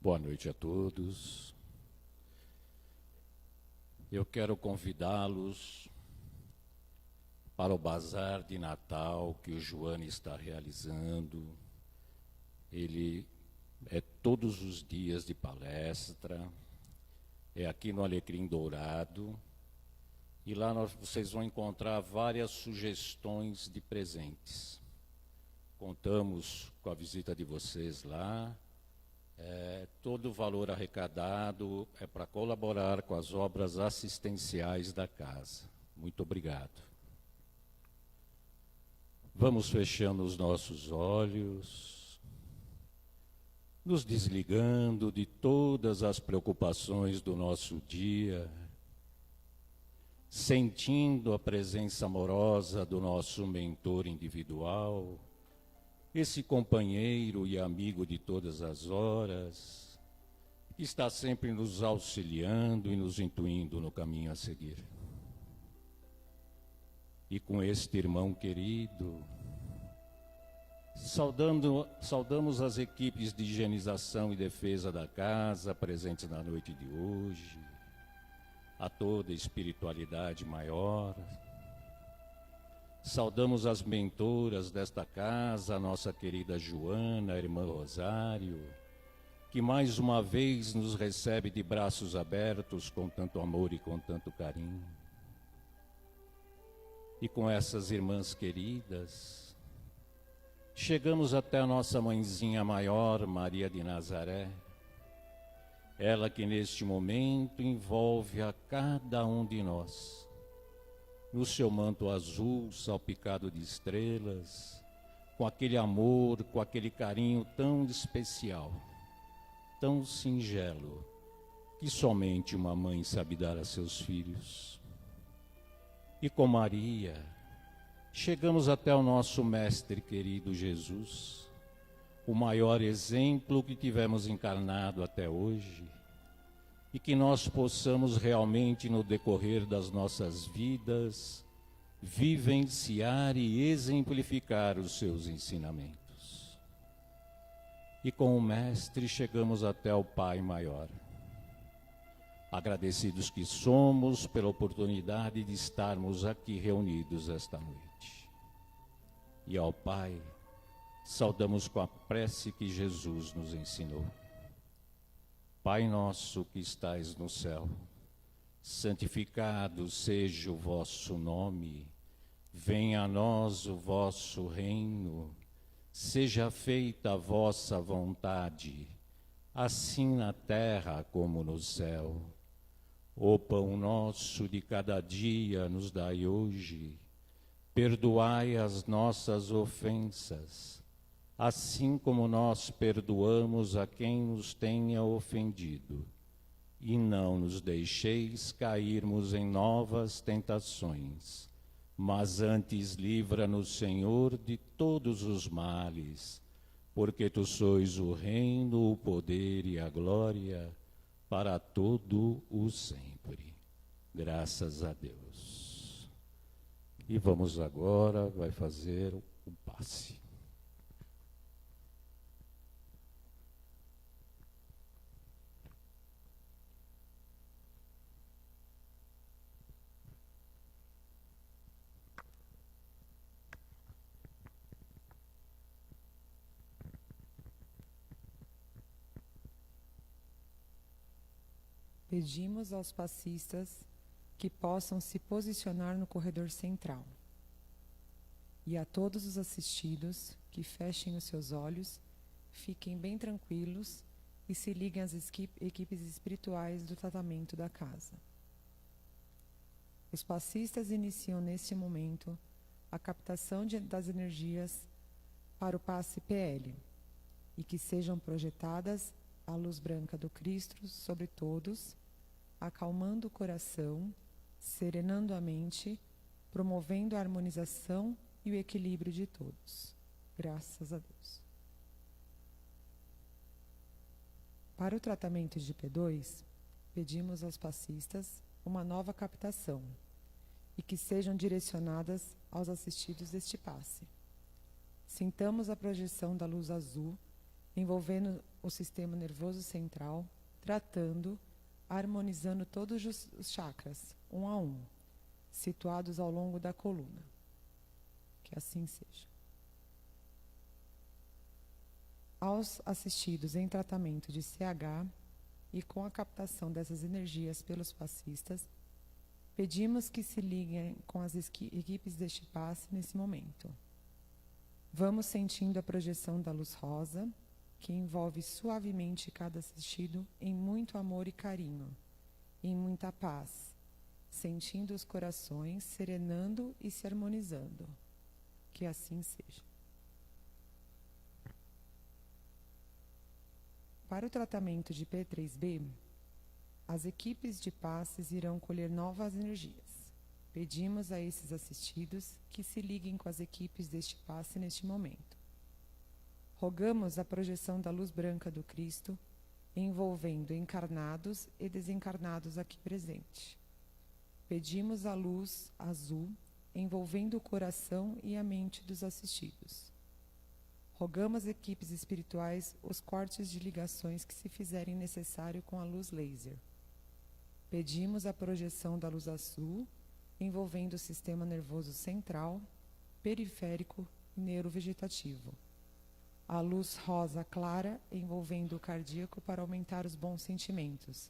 Boa noite a todos. Eu quero convidá-los para o bazar de Natal que o Joane está realizando. Ele é todos os dias de palestra, é aqui no Alecrim Dourado, e lá vocês vão encontrar várias sugestões de presentes. Contamos com a visita de vocês lá. Todo o valor arrecadado é para colaborar com as obras assistenciais da casa. Muito obrigado. Vamos fechando os nossos olhos, nos desligando de todas as preocupações do nosso dia, sentindo a presença amorosa do nosso mentor individual, esse companheiro e amigo de todas as horas, que está sempre nos auxiliando e nos intuindo no caminho a seguir. E com este irmão querido, saudamos as equipes de higienização e defesa da casa presentes na noite de hoje, a toda a espiritualidade maior. Saudamos as mentoras desta casa, a nossa querida Joana, a irmã Rosário, que mais uma vez nos recebe de braços abertos com tanto amor e com tanto carinho. E com essas irmãs queridas, chegamos até a nossa mãezinha maior, Maria de Nazaré, ela que neste momento envolve a cada um de nós, no seu manto azul salpicado de estrelas, com aquele amor, com aquele carinho tão especial, tão singelo, que somente uma mãe sabe dar a seus filhos. E com Maria, chegamos até o nosso mestre querido Jesus, o maior exemplo que tivemos encarnado até hoje, e que nós possamos realmente, no decorrer das nossas vidas, vivenciar e exemplificar os seus ensinamentos. E com o mestre chegamos até o Pai Maior. Agradecidos que somos pela oportunidade de estarmos aqui reunidos esta noite. E ao Pai, saudamos com a prece que Jesus nos ensinou. Pai nosso que estais no céu, santificado seja o vosso nome, venha a nós o vosso reino, seja feita a vossa vontade, assim na terra como no céu. O pão nosso de cada dia nos dai hoje, perdoai as nossas ofensas, assim como nós perdoamos a quem nos tenha ofendido. E não nos deixeis cairmos em novas tentações, mas antes livra-nos, Senhor, de todos os males, porque Tu sois o reino, o poder e a glória, para todo o sempre. Graças a Deus. E vamos agora, vai fazer o passe. Pedimos aos passistas que possam se posicionar no corredor central. E a todos os assistidos que fechem os seus olhos, fiquem bem tranquilos e se liguem às equipes espirituais do tratamento da casa. Os passistas iniciam neste momento a captação das energias para o passe PL e que sejam projetadas a luz branca do Cristo sobre todos, acalmando o coração, serenando a mente, promovendo a harmonização e o equilíbrio de todos. Graças a Deus. Para o tratamento de P2, pedimos aos passistas uma nova captação e que sejam direcionadas aos assistidos deste passe. Sintamos a projeção da luz azul envolvendo o sistema nervoso central, tratando, harmonizando todos os chakras, um a um, situados ao longo da coluna. Que assim seja. Aos assistidos em tratamento de CH e com a captação dessas energias pelos passistas, pedimos que se liguem com as equipes deste passe nesse momento. Vamos sentindo a projeção da luz rosa, que envolve suavemente cada assistido em muito amor e carinho, em muita paz, sentindo os corações serenando e se harmonizando. Que assim seja. Para o tratamento de P3B, as equipes de passes irão colher novas energias. Pedimos a esses assistidos que se liguem com as equipes deste passe neste momento. Rogamos a projeção da luz branca do Cristo, envolvendo encarnados e desencarnados aqui presente. Pedimos a luz azul, envolvendo o coração e a mente dos assistidos. Rogamos às equipes espirituais os cortes de ligações que se fizerem necessário com a luz laser. Pedimos a projeção da luz azul, envolvendo o sistema nervoso central, periférico e neurovegetativo. A luz rosa clara, envolvendo o cardíaco para aumentar os bons sentimentos.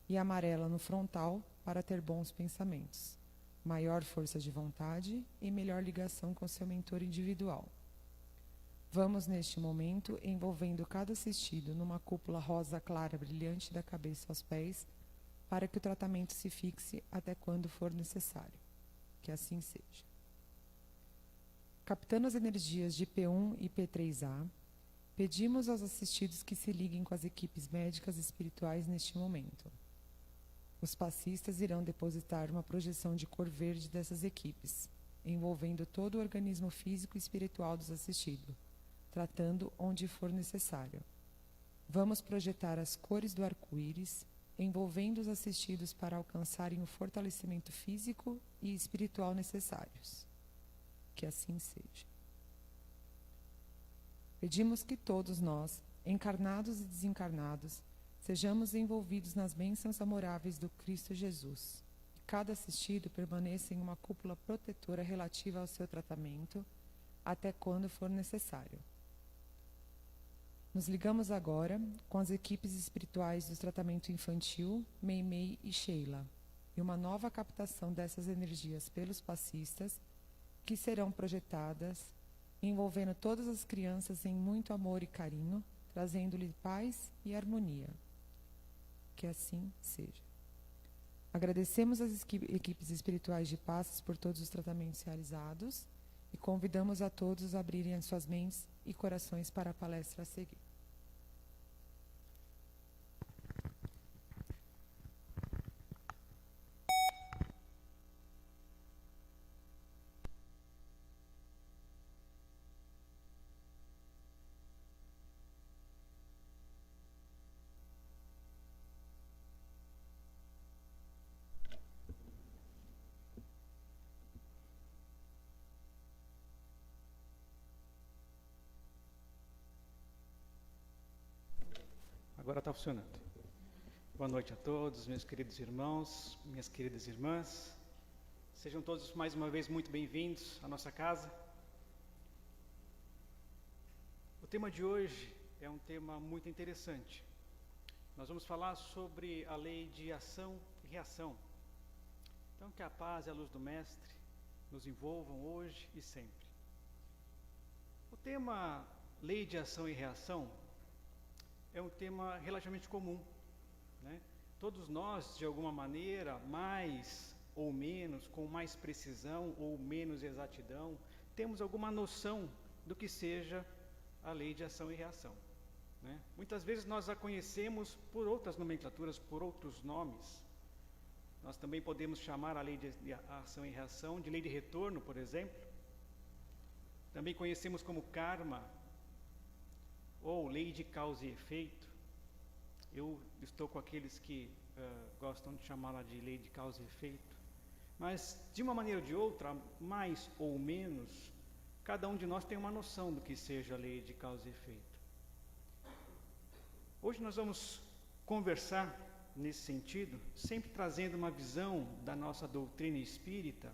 E amarela no frontal, para ter bons pensamentos, maior força de vontade e melhor ligação com seu mentor individual. Vamos, neste momento, envolvendo cada assistido numa cúpula rosa clara brilhante da cabeça aos pés, para que o tratamento se fixe até quando for necessário. Que assim seja. Captando as energias de P1 e P3A, pedimos aos assistidos que se liguem com as equipes médicas e espirituais neste momento. Os passistas irão depositar uma projeção de cor verde dessas equipes, envolvendo todo o organismo físico e espiritual dos assistidos, tratando onde for necessário. Vamos projetar as cores do arco-íris, envolvendo os assistidos para alcançarem o fortalecimento físico e espiritual necessários. Que assim seja. Pedimos que todos nós, encarnados e desencarnados, sejamos envolvidos nas bênçãos amoráveis do Cristo Jesus. Que cada assistido permaneça em uma cúpula protetora relativa ao seu tratamento, até quando for necessário. Nos ligamos agora com as equipes espirituais do tratamento infantil, Meimei e Sheila, e uma nova captação dessas energias pelos passistas, que serão projetadas, envolvendo todas as crianças em muito amor e carinho, trazendo-lhe paz e harmonia. Que assim seja. Agradecemos às equipes espirituais de passes por todos os tratamentos realizados e convidamos a todos a abrirem as suas mentes e corações para a palestra a seguir. Agora está funcionando. Boa noite a todos, meus queridos irmãos, minhas queridas irmãs. Sejam todos mais uma vez muito bem-vindos à nossa casa. O tema de hoje é um tema muito interessante. Nós vamos falar sobre a lei de ação e reação. Então, que a paz e a luz do Mestre nos envolvam hoje e sempre. O tema lei de ação e reação é um tema relativamente comum, né? Todos nós, de alguma maneira, mais ou menos, com mais precisão ou menos exatidão, temos alguma noção do que seja a lei de ação e reação, né? Muitas vezes nós a conhecemos por outras nomenclaturas, por outros nomes. Nós também podemos chamar a lei de ação e reação de lei de retorno, por exemplo. Também conhecemos como karma, ou lei de causa e efeito. Eu estou com aqueles que gostam de chamá-la de lei de causa e efeito. Mas, de uma maneira ou de outra, mais ou menos, cada um de nós tem uma noção do que seja a lei de causa e efeito. Hoje nós vamos conversar nesse sentido, sempre trazendo uma visão da nossa doutrina espírita,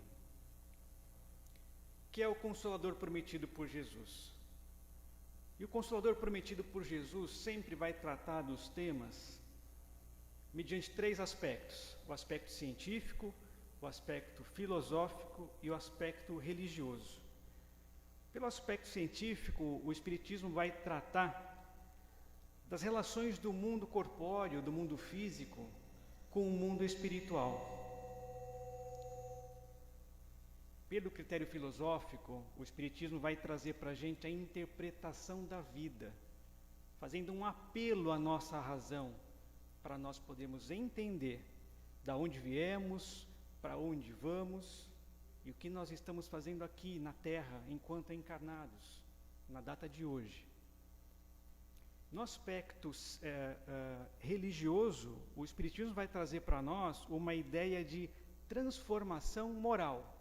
que é o Consolador prometido por Jesus. E o Consolador prometido por Jesus sempre vai tratar dos temas mediante 3 aspectos: o aspecto científico, o aspecto filosófico e o aspecto religioso. Pelo aspecto científico, o Espiritismo vai tratar das relações do mundo corpóreo, do mundo físico, com o mundo espiritual. Pelo critério filosófico, o Espiritismo vai trazer para a gente a interpretação da vida, fazendo um apelo à nossa razão, para nós podermos entender da onde viemos, para onde vamos e o que nós estamos fazendo aqui na Terra enquanto encarnados, na data de hoje. No aspecto religioso, o Espiritismo vai trazer para nós uma ideia de transformação moral,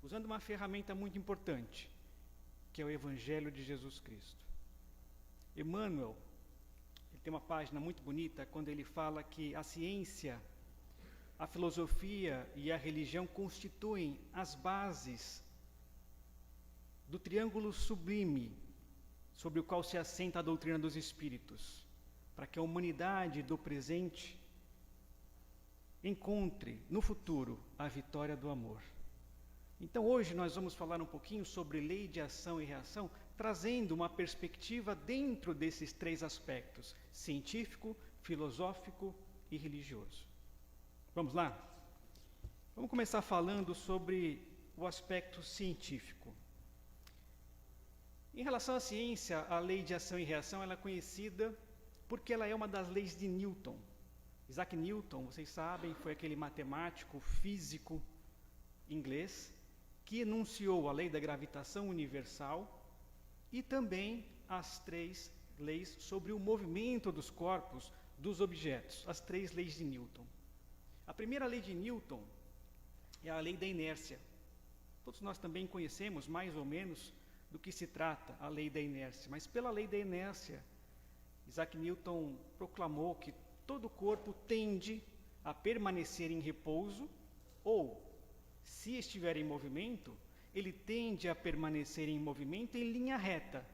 usando uma ferramenta muito importante, que é o Evangelho de Jesus Cristo. Emmanuel, ele tem uma página muito bonita quando ele fala que a ciência, a filosofia e a religião constituem as bases do triângulo sublime sobre o qual se assenta a doutrina dos espíritos, para que a humanidade do presente encontre no futuro a vitória do amor. Então hoje nós vamos falar um pouquinho sobre lei de ação e reação, trazendo uma perspectiva dentro desses 3 aspectos: científico, filosófico e religioso. Vamos lá? Vamos começar falando sobre o aspecto científico. Em relação à ciência, a lei de ação e reação ela é conhecida porque ela é uma das leis de Newton. Isaac Newton, vocês sabem, foi aquele matemático, físico inglês que enunciou a lei da gravitação universal e também as 3 leis sobre o movimento dos corpos, dos objetos, as 3 leis de Newton. A primeira lei de Newton é a lei da inércia. Todos nós também conhecemos mais ou menos do que se trata a lei da inércia, mas pela lei da inércia, Isaac Newton proclamou que todo corpo tende a permanecer em repouso ou, se estiver em movimento, ele tende a permanecer em movimento em linha reta,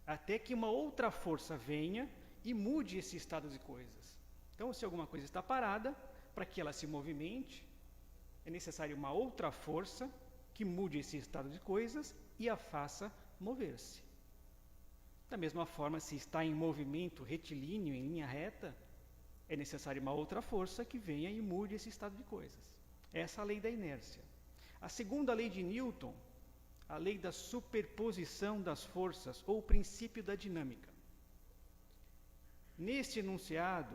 até que uma outra força venha e mude esse estado de coisas. Então, se alguma coisa está parada, para que ela se movimente, é necessário uma outra força que mude esse estado de coisas e a faça mover-se. Da mesma forma, se está em movimento retilíneo, em linha reta, é necessário uma outra força que venha e mude esse estado de coisas. Essa é a lei da inércia. A segunda lei de Newton, a lei da superposição das forças, ou o princípio da dinâmica. Neste enunciado,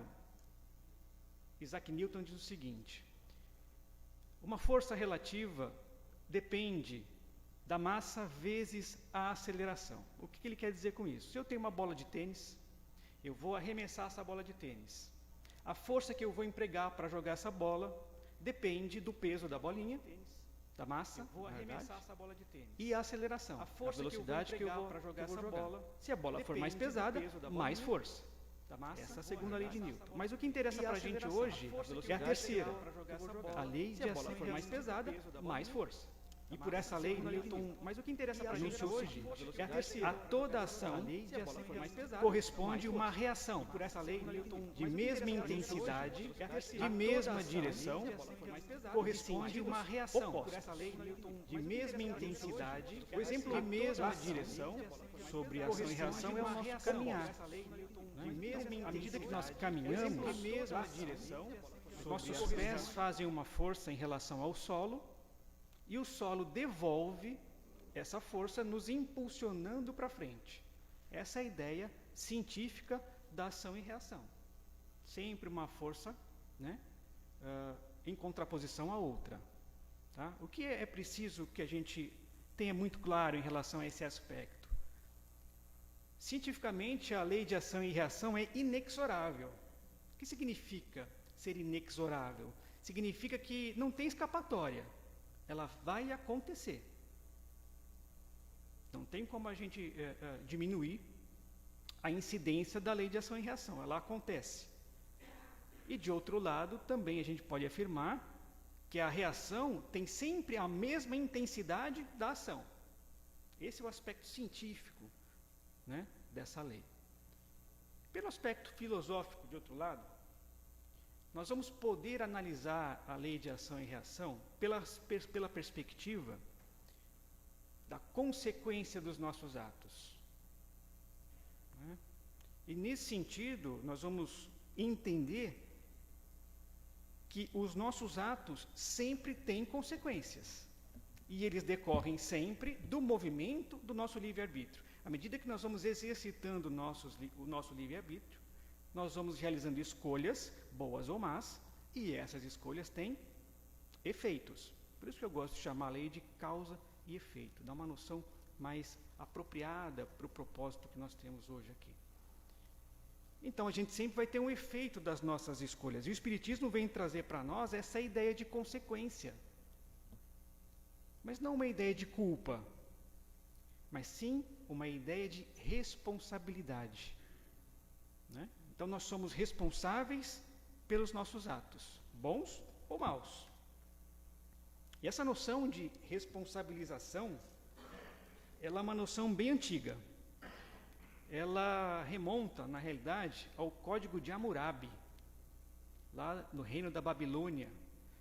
Isaac Newton diz o seguinte: uma força relativa depende da massa vezes a aceleração. O que ele quer dizer com isso? Se eu tenho uma bola de tênis, eu vou arremessar essa bola de tênis. A força que eu vou empregar para jogar essa bola depende do peso da bolinha, da massa, eu vou arremessar essa bola de tênis. E a aceleração, a força, a velocidade que eu vou para jogar essa bola. Se a bola for mais pesada, mais força. Essa é a segunda lei de Newton. Mas o que interessa para a gente hoje é a terceira. A lei de ação for mais pesada, mais força. E por essa lei, Newton, mas o que interessa para a gente hoje é a terceira. A toda ação corresponde uma reação. Por essa lei, de mesma intensidade, de mesma direção, corresponde uma reação. Por essa lei, de mesma intensidade, o exemplo de mesma direção sobre ação e reação é o nosso caminhar. À medida que nós caminhamos, nossos pés fazem uma força em relação ao solo, e o solo devolve essa força nos impulsionando para frente. Essa é a ideia científica da ação e reação. Sempre uma força, né, em contraposição à outra. Tá? O que é preciso que a gente tenha muito claro em relação a esse aspecto? Cientificamente, a lei de ação e reação é inexorável. O que significa ser inexorável? Significa que não tem escapatória. Ela vai acontecer. Não tem como a gente diminuir a incidência da lei de ação e reação, ela acontece. E de outro lado, também a gente pode afirmar que a reação tem sempre a mesma intensidade da ação. Esse é o aspecto científico, né, dessa lei. Pelo aspecto filosófico, de outro lado, nós vamos poder analisar a lei de ação e reação pela perspectiva da consequência dos nossos atos. Né? E nesse sentido, nós vamos entender que os nossos atos sempre têm consequências. E eles decorrem sempre do movimento do nosso livre-arbítrio. À medida que nós vamos exercitando o nosso livre-arbítrio, nós vamos realizando escolhas, boas ou más, e essas escolhas têm efeitos. Por isso que eu gosto de chamar a lei de causa e efeito, dá uma noção mais apropriada para o propósito que nós temos hoje aqui. Então, a gente sempre vai ter um efeito das nossas escolhas. E o Espiritismo vem trazer para nós essa ideia de consequência. Mas não uma ideia de culpa, mas sim uma ideia de responsabilidade. Né? Então, nós somos responsáveis pelos nossos atos, bons ou maus. E essa noção de responsabilização, ela é uma noção bem antiga. Ela remonta, na realidade, ao Código de Hammurabi, lá no reino da Babilônia,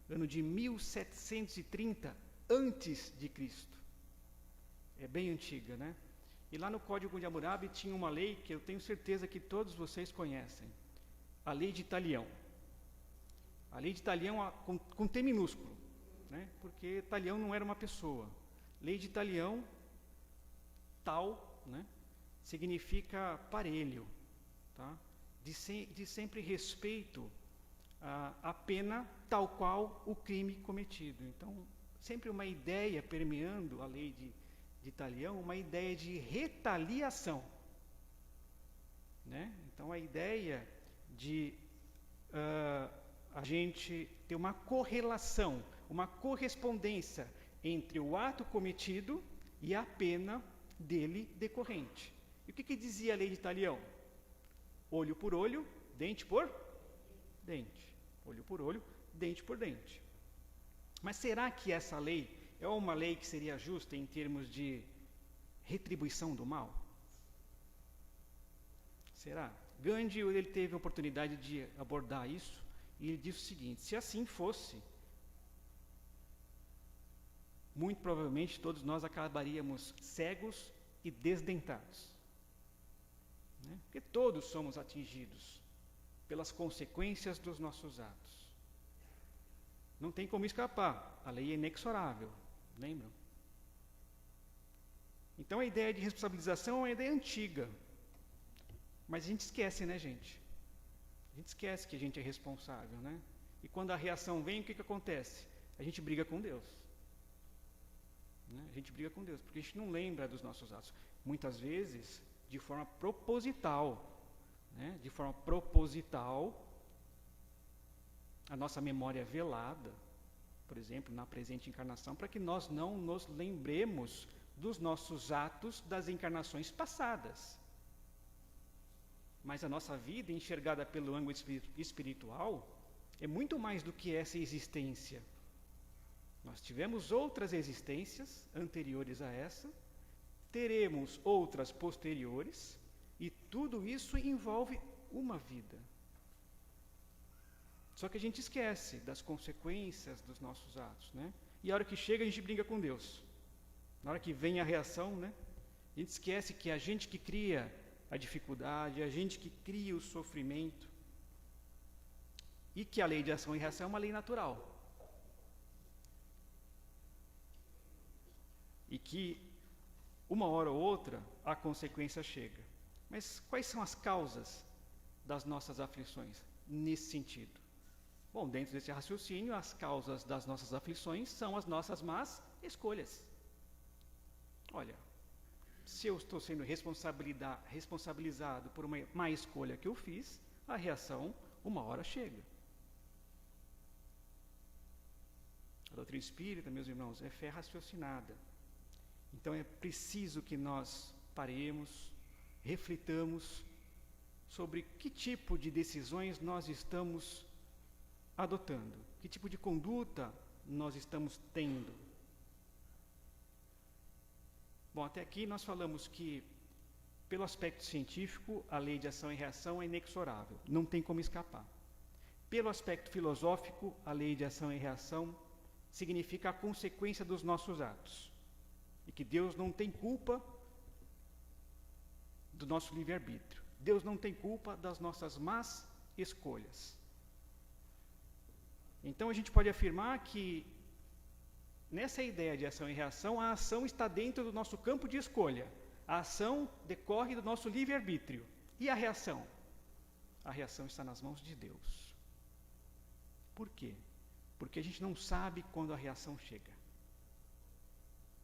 ano de 1730 antes de Cristo. É bem antiga, né? E lá no Código de Hammurabi tinha uma lei que eu tenho certeza que todos vocês conhecem, a Lei de Talião. A Lei de Talião com T minúsculo, né? Porque Talião não era uma pessoa. Lei de Talião, tal, né? Significa parelho, tá? De sempre respeito à pena tal qual o crime cometido. Então, sempre uma ideia permeando a lei de Talião, uma ideia de retaliação, né? Então, a ideia de a gente ter uma correlação, uma correspondência entre o ato cometido e a pena dele decorrente. E o que dizia a lei de Talião? Olho por olho, dente por dente. Olho por olho, dente por dente. Mas será que essa lei é uma lei que seria justa em termos de retribuição do mal? Será? Gandhi, ele teve a oportunidade de abordar isso e ele disse o seguinte: se assim fosse, muito provavelmente todos nós acabaríamos cegos e desdentados. Né? Porque todos somos atingidos pelas consequências dos nossos atos. Não tem como escapar, a lei é inexorável, lembram? Então a ideia de responsabilização é uma ideia antiga, mas a gente esquece, né, gente? A gente esquece que a gente é responsável, né? E quando a reação vem, o que acontece? A gente briga com Deus. Né? A gente briga com Deus, porque a gente não lembra dos nossos atos. Muitas vezes, de forma proposital, né? De forma proposital, a nossa memória é velada, por exemplo, na presente encarnação, para que nós não nos lembremos dos nossos atos das encarnações passadas. Mas a nossa vida, enxergada pelo ângulo espiritual, é muito mais do que essa existência. Nós tivemos outras existências anteriores a essa, teremos outras posteriores, e tudo isso envolve uma vida. Só que a gente esquece das consequências dos nossos atos, né? E a hora que chega, a gente briga com Deus. Na hora que vem a reação, né? A gente esquece que é a gente que cria a dificuldade, a gente que cria o sofrimento, e que a lei de ação e reação é uma lei natural. E que, uma hora ou outra, a consequência chega. Mas quais são as causas das nossas aflições nesse sentido? Bom, dentro desse raciocínio, as causas das nossas aflições são as nossas más escolhas. Olha, se eu estou sendo responsabilizado por uma má escolha que eu fiz, a reação, uma hora chega. A doutrina espírita, meus irmãos, é fé raciocinada. Então é preciso que nós paremos, reflitamos sobre que tipo de decisões nós estamos adotando, que tipo de conduta nós estamos tendo. Bom, até aqui nós falamos que, pelo aspecto científico, a lei de ação e reação é inexorável, não tem como escapar. Pelo aspecto filosófico, a lei de ação e reação significa a consequência dos nossos atos, e que Deus não tem culpa do nosso livre-arbítrio. Deus não tem culpa das nossas más escolhas. Então a gente pode afirmar que, nessa ideia de ação e reação, a ação está dentro do nosso campo de escolha. A ação decorre do nosso livre-arbítrio. E a reação? A reação está nas mãos de Deus. Por quê? Porque a gente não sabe quando a reação chega.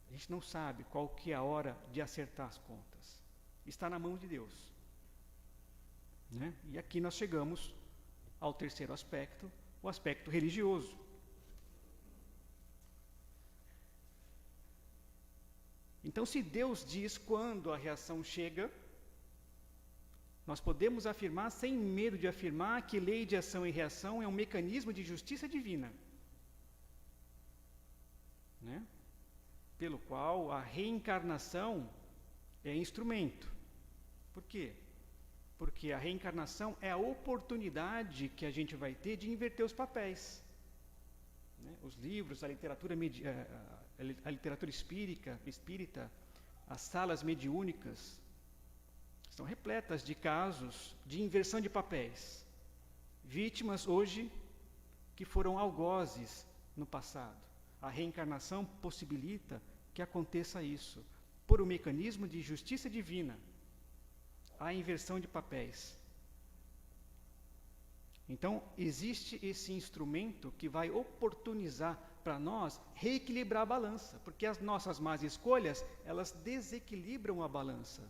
A gente não sabe qual que é a hora de acertar as contas. Está na mão de Deus. Né? E aqui nós chegamos ao terceiro aspecto, o aspecto religioso. Então, se Deus diz quando a reação chega, nós podemos afirmar, sem medo de afirmar, que lei de ação e reação é um mecanismo de justiça divina, né? Pelo qual a reencarnação é instrumento. Por quê? Porque a reencarnação é a oportunidade que a gente vai ter de inverter os papéis. Né? Os livros, a literatura espírita, as salas mediúnicas, estão repletas de casos de inversão de papéis. Vítimas hoje que foram algozes no passado. A reencarnação possibilita que aconteça isso, por um mecanismo de justiça divina, a inversão de papéis. Então, existe esse instrumento que vai oportunizar para nós reequilibrar a balança, porque as nossas más escolhas, elas desequilibram a balança.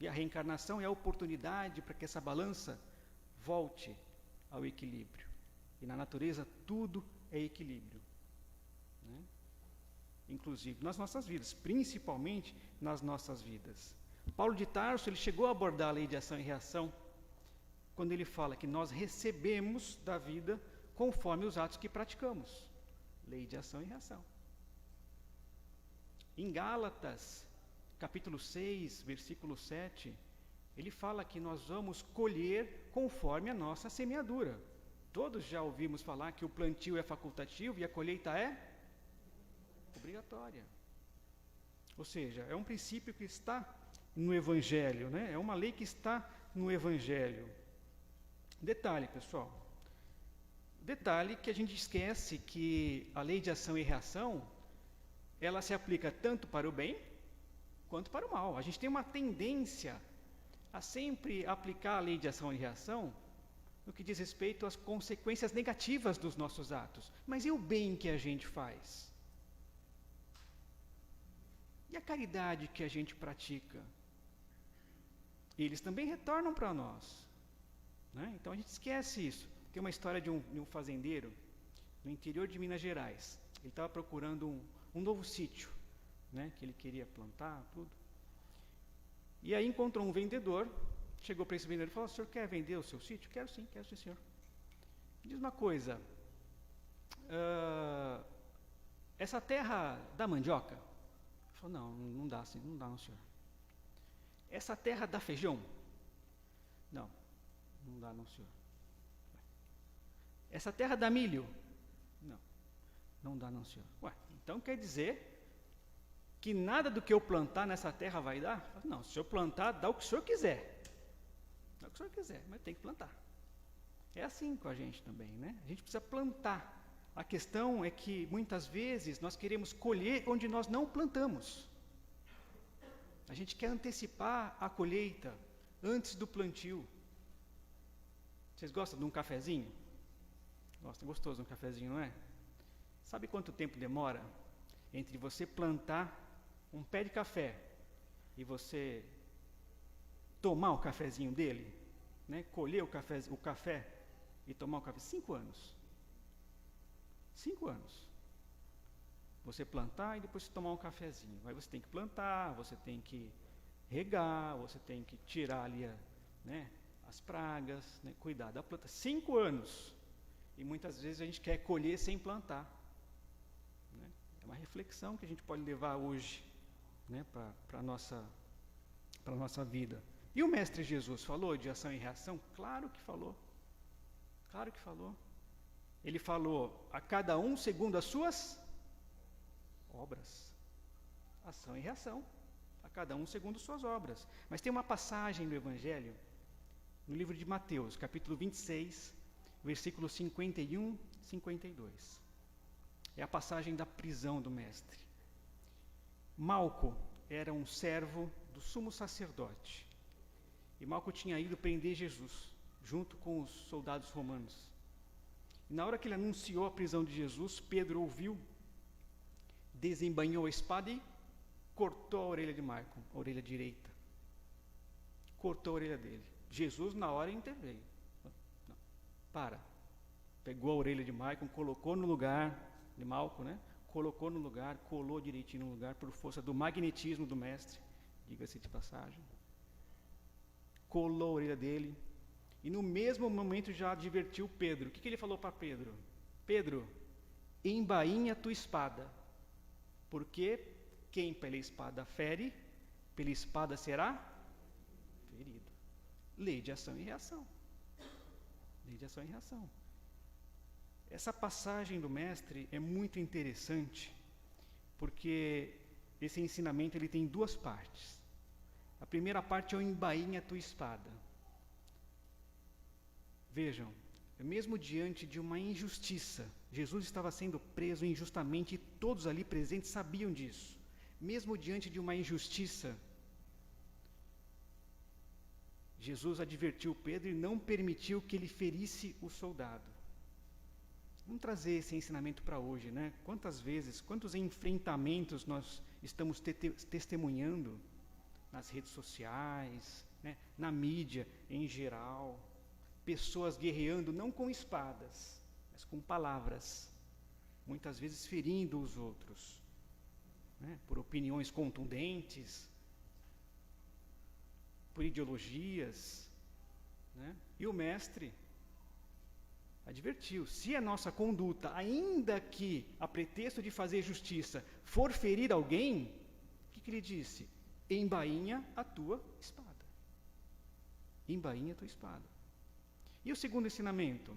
E a reencarnação é a oportunidade para que essa balança volte ao equilíbrio. E na natureza tudo é equilíbrio, né? Inclusive nas nossas vidas, principalmente nas nossas vidas. Paulo de Tarso, ele chegou a abordar a lei de ação e reação quando ele fala que nós recebemos da vida conforme os atos que praticamos. Lei de ação e reação. Em Gálatas, capítulo 6, versículo 7, ele fala que nós vamos colher conforme a nossa semeadura. Todos já ouvimos falar que o plantio é facultativo e a colheita é obrigatória. Ou seja, é um princípio que está no Evangelho, né? É uma lei que está no Evangelho. Detalhe, pessoal. Detalhe que a gente esquece que a lei de ação e reação, ela se aplica tanto para o bem quanto para o mal. A gente tem uma tendência a sempre aplicar a lei de ação e reação no que diz respeito às consequências negativas dos nossos atos. Mas e o bem que a gente faz? E a caridade que a gente pratica? Eles também retornam para nós, né? Então a gente esquece isso. Tem uma história de um fazendeiro no interior de Minas Gerais. Ele estava procurando um novo sítio, né, que ele queria plantar, tudo. E aí encontrou um vendedor, chegou para esse vendedor e falou: "O senhor quer vender o seu sítio?" Quero sim, senhor." Me diz uma coisa, essa terra dá mandioca? Ele falou: não dá, sim, não dá não, senhor." "Essa terra dá feijão?" Não dá não, senhor." "Essa terra dá milho?" Não dá não, senhor." "Ué, então quer dizer que nada do que eu plantar nessa terra vai dar?" "Não, se eu plantar, dá o que o senhor quiser. Dá o que o senhor quiser, mas tem que plantar." É assim com a gente também, né? A gente precisa plantar. A questão é que, muitas vezes, nós queremos colher onde nós não plantamos. A gente quer antecipar a colheita antes do plantio. Vocês gostam de um cafezinho? Gosta, é gostoso um cafezinho, não é? Sabe quanto tempo demora entre você plantar um pé de café e você tomar o cafezinho dele, né? Colher o café e tomar o café? 5 anos. 5 anos. Você plantar e depois tomar um cafezinho. Aí você tem que plantar, você tem que regar, você tem que tirar ali, né, as pragas, né? Cuidar da planta. 5 anos. E muitas vezes a gente quer colher sem plantar. Né? É uma reflexão que a gente pode levar hoje, né? Para a nossa vida. E o Mestre Jesus falou de ação e reação? Claro que falou. Claro que falou. Ele falou a cada um segundo as suas obras. Ação e reação. A cada um segundo suas obras. Mas tem uma passagem do Evangelho, no livro de Mateus, capítulo 26, versículos 51 e 52. É a passagem da prisão do Mestre. Malco era um servo do sumo sacerdote. E Malco tinha ido prender Jesus, junto com os soldados romanos. E na hora que ele anunciou a prisão de Jesus, Pedro ouviu, desembainhou a espada e cortou a orelha de Malco, a orelha direita. Cortou a orelha dele. Jesus, na hora, interveio. Não, para. Pegou a orelha de Malco, colocou no lugar de Malco, né? Colocou no lugar, colou direitinho no lugar, por força do magnetismo do Mestre, diga-se de passagem. Colou a orelha dele, e no mesmo momento já advertiu Pedro. O que ele falou para Pedro? Pedro, embainha a tua espada, porque quem pela espada fere, pela espada será ferido. Lei de ação e reação. Lei de ação e reação. Essa passagem do Mestre é muito interessante, porque esse ensinamento ele tem 2 partes. A primeira parte é o embainha a tua espada. Vejam, mesmo diante de uma injustiça, Jesus estava sendo preso injustamente e todos ali presentes sabiam disso. Mesmo diante de uma injustiça, Jesus advertiu Pedro e não permitiu que ele ferisse o soldado. Vamos trazer esse ensinamento para hoje, né? Quantas vezes, quantos enfrentamentos nós estamos testemunhando nas redes sociais, né? Na mídia em geral, pessoas guerreando não com espadas, mas com palavras, muitas vezes ferindo os outros, né? Por opiniões contundentes, por ideologias, né? E o Mestre advertiu, se a nossa conduta, ainda que a pretexto de fazer justiça, for ferir alguém, o que ele disse? Embainha a tua espada. Embainha a tua espada. E o segundo ensinamento?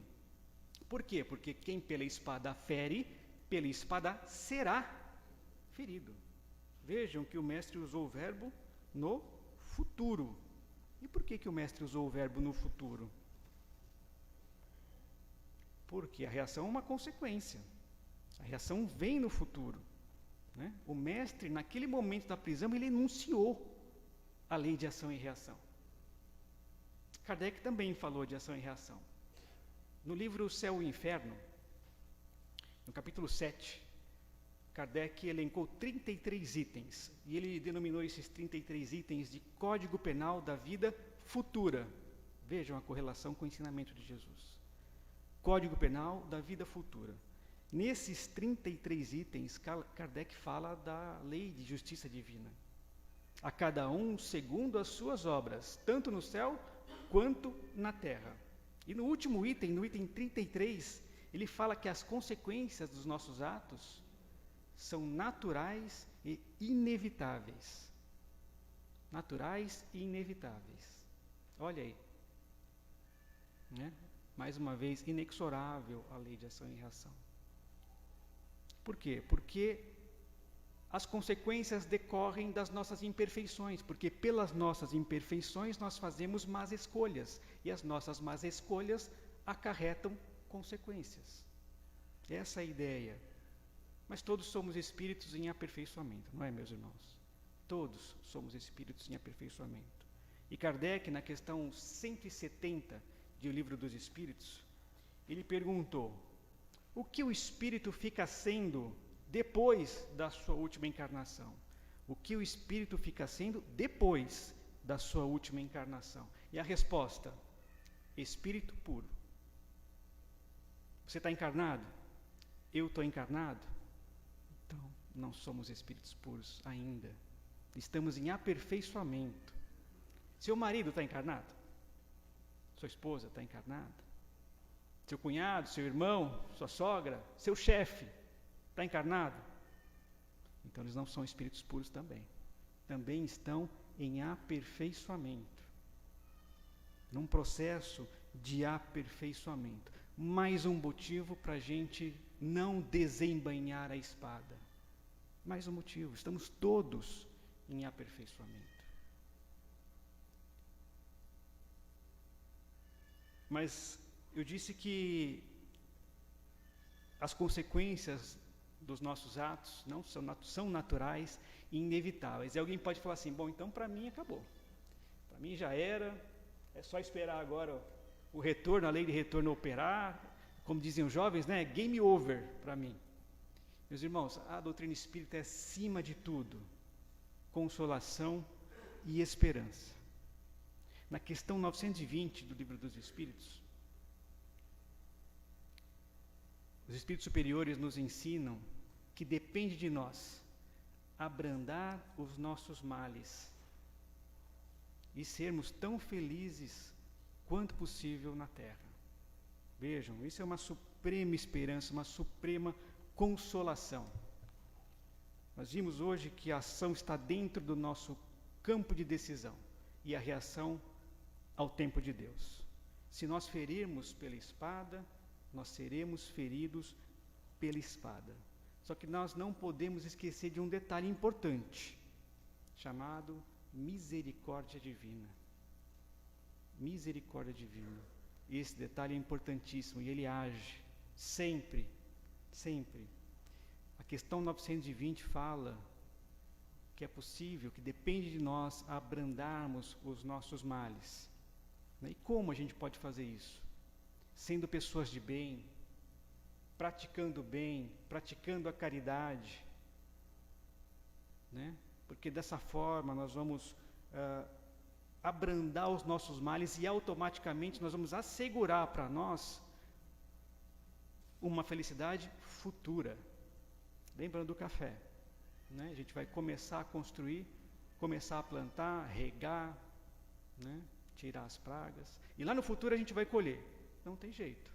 Por quê? Porque quem pela espada fere, pela espada será ferido. Vejam que o Mestre usou o verbo no futuro. E por que o Mestre usou o verbo no futuro? Porque a reação é uma consequência. A reação vem no futuro. Né? O Mestre, naquele momento da prisão, ele enunciou a lei de ação e reação. Kardec também falou de ação e reação. No livro O Céu e o Inferno, no capítulo 7, Kardec elencou 33 itens. E ele denominou esses 33 itens de Código Penal da Vida Futura. Vejam a correlação com o ensinamento de Jesus. Código Penal da Vida Futura. Nesses 33 itens, Kardec fala da lei de justiça divina. A cada um segundo as suas obras, tanto no céu quanto na terra. E no último item, no item 33, ele fala que as consequências dos nossos atos são naturais e inevitáveis. Naturais e inevitáveis. Olha aí. Né? Mais uma vez, inexorável a lei de ação e reação. Por quê? Porque as consequências decorrem das nossas imperfeições, porque pelas nossas imperfeições nós fazemos más escolhas, e as nossas más escolhas acarretam consequências. Essa é a ideia. Mas todos somos espíritos em aperfeiçoamento, não é, meus irmãos? Todos somos espíritos em aperfeiçoamento. E Kardec, na questão 170 do Livro dos Espíritos, ele perguntou: o que o espírito fica sendo depois da sua última encarnação? O que o espírito fica sendo depois da sua última encarnação? E a resposta: espírito puro. Você está encarnado? Eu estou encarnado? Então, não somos espíritos puros ainda. Estamos em aperfeiçoamento. Seu marido está encarnado? Sua esposa está encarnada? Seu cunhado, seu irmão, sua sogra, seu chefe está encarnado? Então eles não são espíritos puros também. Também estão em aperfeiçoamento. Num processo de aperfeiçoamento. Mais um motivo para a gente não desembainhar a espada. Mais um motivo. Estamos todos em aperfeiçoamento. Mas eu disse que as consequências dos nossos atos não são naturais e inevitáveis. E alguém pode falar assim, bom, então para mim acabou. Para mim já era, é só esperar agora o retorno, a lei de retorno operar, como dizem os jovens, né? Game over para mim. Meus irmãos, a doutrina espírita é acima de tudo consolação e esperança. Na questão 920 do Livro dos Espíritos, os espíritos superiores nos ensinam que depende de nós abrandar os nossos males e sermos tão felizes quanto possível na Terra. Vejam, isso é uma suprema esperança, uma suprema consolação. Nós vimos hoje que a ação está dentro do nosso campo de decisão e a reação ao tempo de Deus. Se nós ferirmos pela espada, nós seremos feridos pela espada. Só que nós não podemos esquecer de um detalhe importante, chamado misericórdia divina. Misericórdia divina. Esse detalhe é importantíssimo e ele age sempre, sempre. A questão 920 fala que é possível, que depende de nós abrandarmos os nossos males. E como a gente pode fazer isso? Sendo pessoas de bem, praticando a caridade, né? Porque dessa forma nós vamos abrandar os nossos males e automaticamente nós vamos assegurar para nós uma felicidade futura. Lembrando do café, né? A gente vai começar a construir, começar a plantar, regar, né? Tirar as pragas, e lá no futuro a gente vai colher. Não tem jeito,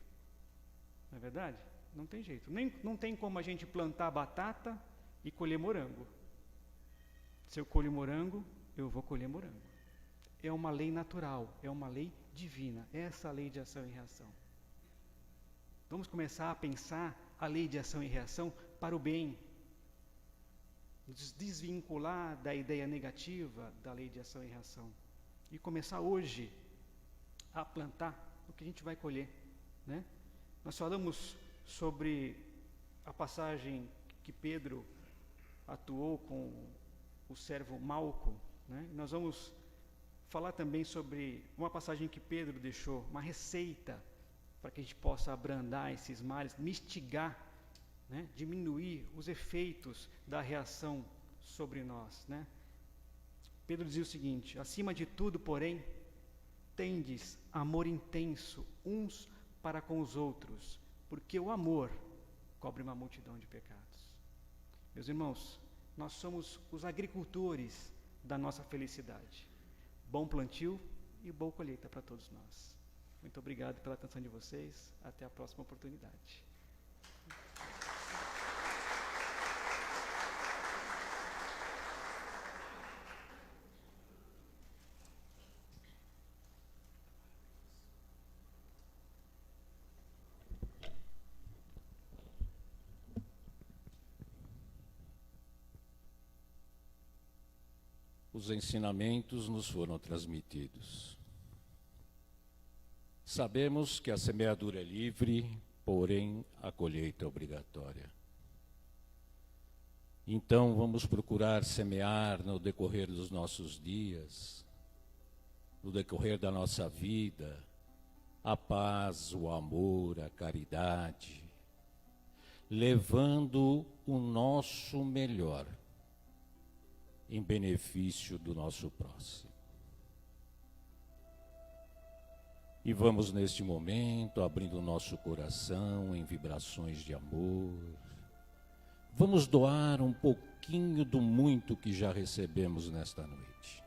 não é verdade? Não tem jeito, não tem como a gente plantar batata e colher morango. Se eu colho morango, eu vou colher morango. É uma lei natural, é uma lei divina, essa lei de ação e reação. Vamos começar a pensar a lei de ação e reação para o bem, nos desvincular da ideia negativa da lei de ação e reação e começar hoje a plantar o que a gente vai colher, né? Nós falamos sobre a passagem que Pedro atuou com o servo Malco, né? Nós vamos falar também sobre uma passagem que Pedro deixou, uma receita para que a gente possa abrandar esses males, mitigar, né? Diminuir os efeitos da reação sobre nós, né? Pedro dizia o seguinte: acima de tudo, porém, tendes amor intenso uns para com os outros, porque o amor cobre uma multidão de pecados. Meus irmãos, nós somos os agricultores da nossa felicidade. Bom plantio e boa colheita para todos nós. Muito obrigado pela atenção de vocês. Até a próxima oportunidade. Os ensinamentos nos foram transmitidos. Sabemos que a semeadura é livre, porém a colheita é obrigatória. Então vamos procurar semear no decorrer dos nossos dias, no decorrer da nossa vida, a paz, o amor, a caridade, levando o nosso melhor em benefício do nosso próximo. E vamos neste momento abrindo o nosso coração em vibrações de amor. Vamos doar um pouquinho do muito que já recebemos nesta noite.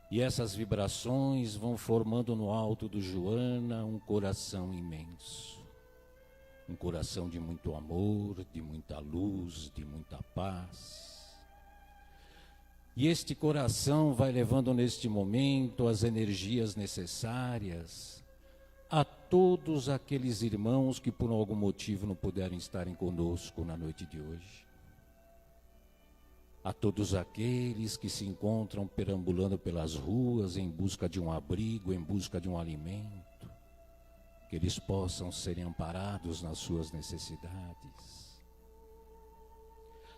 E essas vibrações vão formando no alto do Joana um coração imenso. Um coração de muito amor, de muita luz, de muita paz. E este coração vai levando neste momento as energias necessárias a todos aqueles irmãos que por algum motivo não puderam estarem conosco na noite de hoje. A todos aqueles que se encontram perambulando pelas ruas em busca de um abrigo, em busca de um alimento, que eles possam serem amparados nas suas necessidades.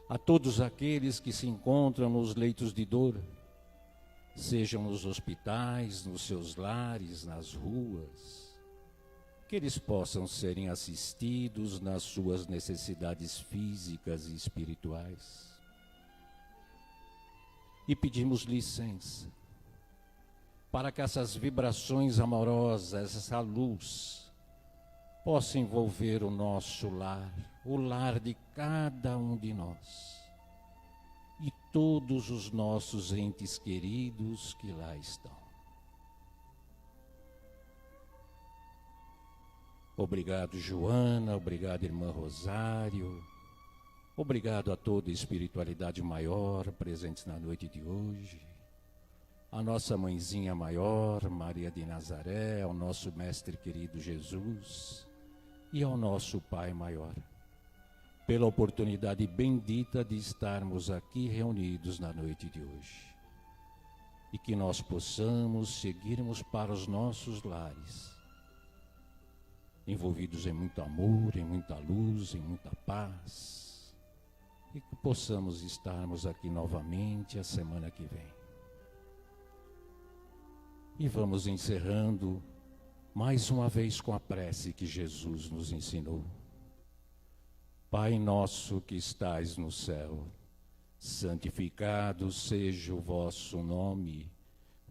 A todos aqueles que se encontram nos leitos de dor, sejam nos hospitais, nos seus lares, nas ruas, que eles possam serem assistidos nas suas necessidades físicas e espirituais. E pedimos licença para que essas vibrações amorosas, essa luz, possa envolver o nosso lar, o lar de cada um de nós e todos os nossos entes queridos que lá estão. Obrigado, Joana, obrigado, irmã Rosário. Obrigado a toda a espiritualidade maior presentes na noite de hoje, a nossa mãezinha maior, Maria de Nazaré, ao nosso mestre querido Jesus e ao nosso Pai maior, pela oportunidade bendita de estarmos aqui reunidos na noite de hoje. E que nós possamos seguirmos para os nossos lares, envolvidos em muito amor, em muita luz, em muita paz, e que possamos estarmos aqui novamente a semana que vem. E vamos encerrando mais uma vez com a prece que Jesus nos ensinou. Pai nosso que estais no céu, santificado seja o vosso nome.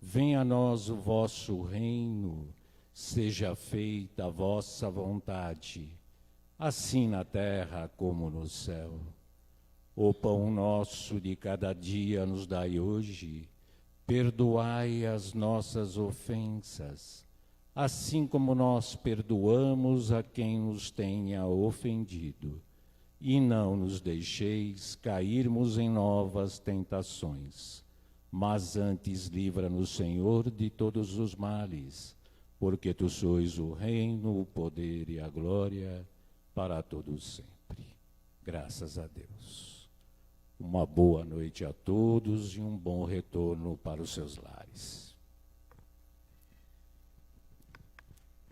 Venha a nós o vosso reino, seja feita a vossa vontade, assim na terra como no céu. O pão nosso de cada dia nos dai hoje, perdoai as nossas ofensas, assim como nós perdoamos a quem nos tenha ofendido. E não nos deixeis cairmos em novas tentações, mas antes livra-nos, Senhor, de todos os males, porque tu sois o reino, o poder e a glória para todos sempre. Graças a Deus. Uma boa noite a todos e um bom retorno para os seus lares.